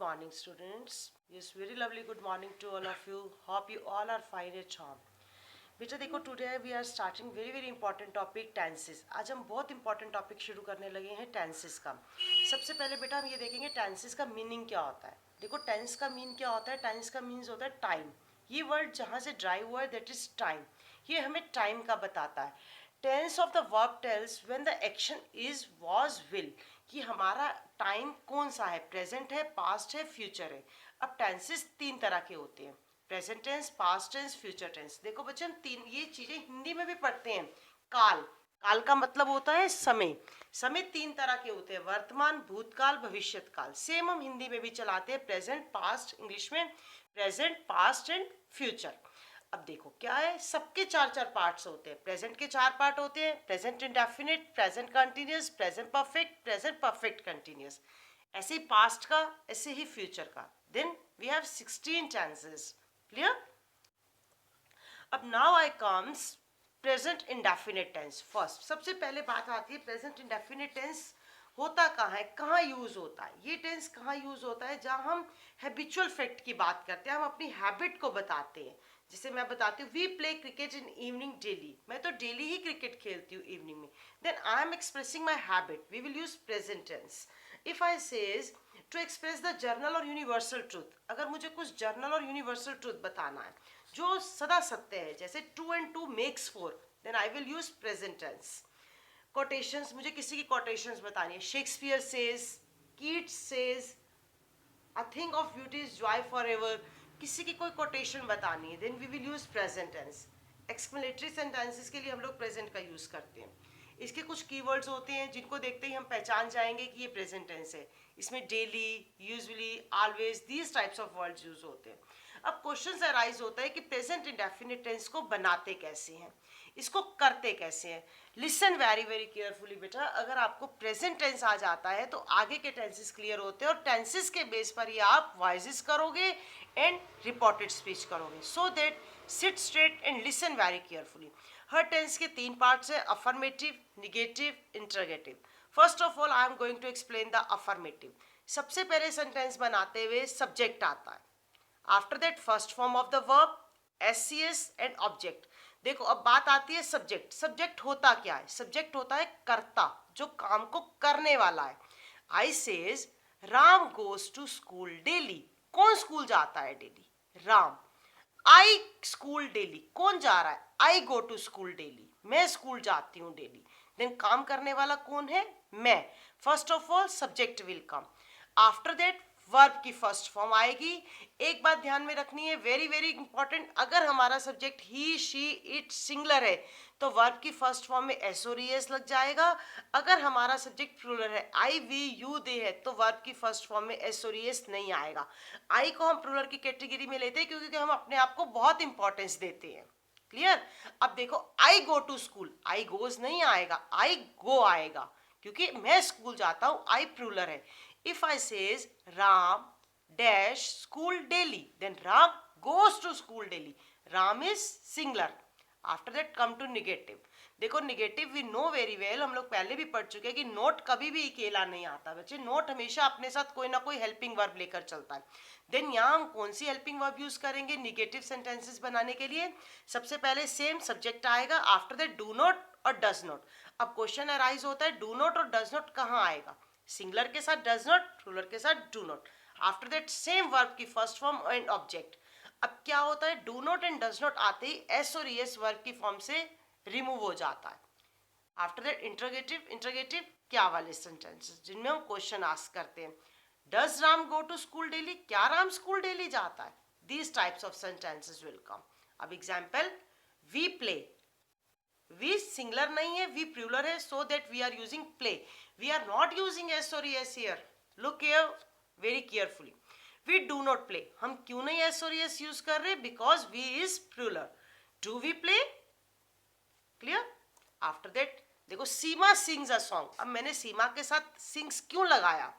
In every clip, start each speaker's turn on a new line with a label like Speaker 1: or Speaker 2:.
Speaker 1: morning, students. Yes, very lovely good morning to all of you. Hope you all are fine at home. बेटा देखो, today we are starting very very important topic tenses. आज हम बहुत important topic शुरू करने लगे हैं tenses का. सबसे पहले बेटा हम ये देखेंगे टेंसेस का मीनिंग क्या होता है. देखो टेंस का मीन क्या होता है. टेंस का मीन्स होता है टाइम. ये वर्ड जहाँ से ड्राइव हुआ है दैट इज टाइम. ये हमें टाइम का बताता है. Tense of the verb tells when the action is was will, कि हमारा टाइम कौन सा है, प्रेजेंट है, पास्ट है, फ्यूचर है. अब टेंसेस तीन तरह के होते हैं, present tense, past tense, future tense. देखो बच्चे हम तीन ये चीजें हिंदी में भी पढ़ते हैं. काल, काल का मतलब होता है समय. समय तीन तरह के होते हैं, वर्तमान, भूतकाल, भविष्यत काल. सेम हम हिंदी में भी चलाते हैं, प्रेजेंट, पास्ट, इंग्लिश में प्रेजेंट, पास्ट एंड फ्यूचर. अब देखो क्या है, सबके चार चार पार्ट्स होते हैं. प्रेजेंट के चार पार्ट होते हैं, present indefinite, present continuous, present perfect, present perfect continuous. ऐसे ही पास्ट का, ऐसे ही फ्यूचर का. Then we have 16 tenses. Clear. अब now I comes present indefinite tense. First सबसे पहले बात आती है प्रेजेंट इंडेफिनिट टेंस होता कहाँ है, कहाँ यूज होता है. ये टेंस कहाँ यूज होता है, जहाँ हम हैबिचुअल फैक्ट की बात करते हैं, हम अपनी हैबिट को बताते हैं. जैसे मैं बताती हूँ, we play cricket in evening daily. मैं तो डेली ही क्रिकेट खेलती हूँ इवनिंग में. Then I am expressing my habit. We will use present tense. If I says to express the general और यूनिवर्सल ट्रूथ, अगर मुझे कुछ जर्नल और यूनिवर्सल ट्रूथ बताना है जो सदा सत्य है, जैसे 2 and 2 makes 4, then I will use present tense. Quotations, मुझे किसी की कोटेशंस बतानी है. Shakespeare says, Keats says, a thing of beauty is joy forever. किसी की कोई कोटेशन बतानी है, then we will use present tense. Exclamatory sentences के लिए हम लोग प्रेजेंट का यूज करते हैं. इसके कुछ कीवर्ड्स होते हैं जिनको देखते ही हम पहचान जाएंगे कि ये प्रेजेंट टेंस है. इसमें daily, usually, always, these types of words use होते हैं. अब क्वेश्चन अराइज होता है कि प्रेजेंट इंडेफिनिट टेंस को बनाते कैसे हैं, इसको करते कैसे हैं. लिसन वेरी वेरी केयरफुली बेटा. अगर आपको प्रेजेंट टेंस आ जाता है तो आगे के टेंसेस क्लियर होते हैं, और टेंसेस के बेस पर ही आप वॉइसेस करोगे एंड रिपोर्टेड स्पीच करोगे. So that sit straight and listen very carefully. हर टेंस के तीन पार्ट्स है, affirmative, negative, interrogative. First of all I am going to explain the affirmative. सबसे पहले सेंटेंस बनाते हुए सब्जेक्ट आता है. After that first form of the verb, s and object. देखो अब बात आती है सब्जेक्ट. सब्जेक्ट होता क्या है, सब्जेक्ट होता है कर्ता, जो काम को करने वाला है. I says Ram goes to school daily. कौन स्कूल जाता है daily, Ram. I school daily, कौन जा रहा है, I go to school daily, मैं स्कूल जाती हूँ डेली. देन काम करने वाला कौन है, मैं. First of all subject will come. After that verb की फर्स्ट फॉर्म आएगी. एक बात ध्यान में रखनी है, वेरी वेरी इंपॉर्टेंट. अगर हमारा subject he, she, it singular है तो वर्ब की फर्स्ट फॉर्म में एस और एस लग जाएगा. अगर हमारा सब्जेक्ट प्लूरल है, आई, वी, यू, दे है, तो वर्ब की फर्स्ट फॉर्म में एस और एस नहीं आएगा. आई को हम प्लूरल की कैटेगरी में लेते हैं क्योंकि हम अपने आप को बहुत इंपॉर्टेंस देते हैं. क्लियर. अब देखो I go to school, I goes नहीं आएगा, आई गो आएगा, क्योंकि मैं स्कूल जाता हूँ, आई प्लूरल है. If I says Ram dash school daily, then Ram goes to school daily. Ram is singular. After that come to negative. देखो negative we know very well, हम लोग पहले भी पढ़ चुके हैं कि नोट कभी भी अकेला नहीं आता बच्चे. नोट हमेशा अपने साथ कोई ना कोई हेल्पिंग वर्ब लेकर चलता है. देन यहाँ हम कौन सी हेल्पिंग वर्ब यूज करेंगे निगेटिव सेंटेंसेस बनाने के लिए. सबसे पहले सेम सब्जेक्ट आएगा, आफ्टर दैट डू नॉट और डज नॉट. अब क्वेश्चन अराइज होता है डू नॉट और डज नॉट कहाँ आएगा, सिंगुलर के साथ डज नॉट, प्लूरल के साथ do not. After that same verb की फर्स्ट फॉर्म एंड ऑब्जेक्ट. अब क्या होता है, do not and does not आते ही एस और एस वर्ब की फॉर्म से रिमूव हो जाता है. After that interrogative. इंटरोगेटिव क्या वाले सेंटेंसेस जिनमें हम क्वेश्चन आस्क करते हैं. Does Ram go to school daily, क्या राम स्कूल डेली जाता है. These types of sentences will come. अब example, we play. We singular नहीं है, वी प्लूरल है, so that we are using play. We are not using s और s here. Look here very carefully. We do not play, हम क्यों नहीं s और s use कर रहे, because we is plural. Do we play. Clear. After that देखो सीमा sings a song. अब मैंने सीमा के साथ सिंग्स क्यों लगाया,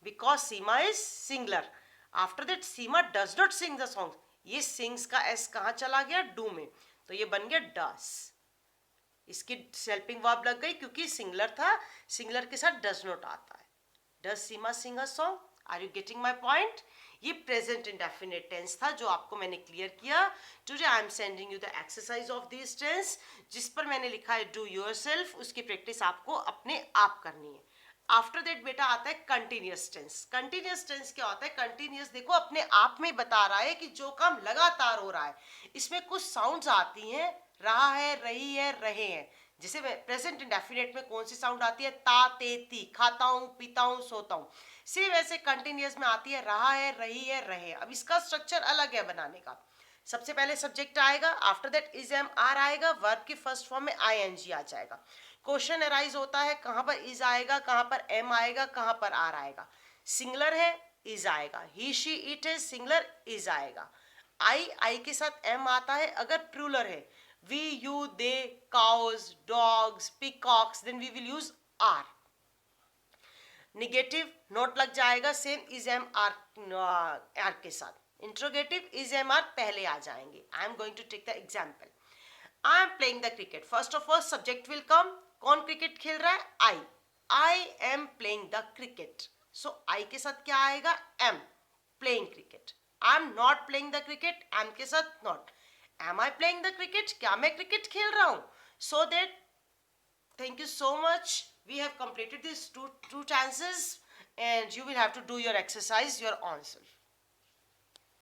Speaker 1: because Seema is singular. After that Seema does not sing the song. ये सिंग्स का एस कहाँ चला गया, डू में, तो ये बन गया डस. इसकी हेल्पिंग वर्ब लग गई क्योंकि सिंगुलर था, सिंगुलर के साथ डज नॉट आता है. Does Seema sing a song, are you getting my point? ये प्रेजेंट इंडेफिनिट टेंस था जो आपको मैंने क्लियर किया. Today I am sending you the exercise of this tense, जिस पर मैंने लिखा है डू योरसेल्फ. उसकी प्रैक्टिस आपको अपने आप करनी है. आफ्टर दैट बेटा आता है कंटिन्यूअस टेंस. कंटिन्यूअस टेंस क्या होता है? कंटिन्यूअस देखो अपने आप में बता रहा है कि जो काम लगातार हो रहा है. इसमें कुछ साउंड्स आती हैं, रहा है, रही है, रहे हैं. जैसे प्रेजेंट इंडेफिनिट में कौन सी साउंड आती है? ता, ते, ती. खाता हूँ, पीता हूँ, सोता हूँ. सेम वैसे कंटिन्यूअस में आती है रहा है, रही है, रहे. अब इसका स्ट्रक्चर अलग है बनाने का. सबसे पहले सब्जेक्ट आएगा, after that is am are आएगा, वर्ब की फर्स्ट फॉर्म में आई एन जी आ जाएगा. क्वेश्चन अराइज होता है कहाँ पर इज आएगा, कहाँ पर एम आएगा, कहाँ पर आर आएगा. सिंगुलर है, इज आएगा. ही शी इट है, सिंगुलर, इज आएगा. आई के साथ एम आता है. अगर प्लूरल है, we, you, they, cows, dogs, peacocks, then we will use are. Negative not लग जाएगा, सेम इज एम आर के साथ. इंट्रोगेटिव इज एम आर पहले आ जाएंगे. I am going to take the example. I am playing the cricket. First of all subject will come. कौन cricket खेल रहा है? I am playing the cricket. So I के साथ क्या आएगा? Am. Playing cricket. I am not playing the cricket. Am के साथ not. Am I playing the cricket? क्या मैं क्रिकेट खेल रहा हूं? So that, thank you so much. We have completed these two chances, and you will have to do your exercise your own self.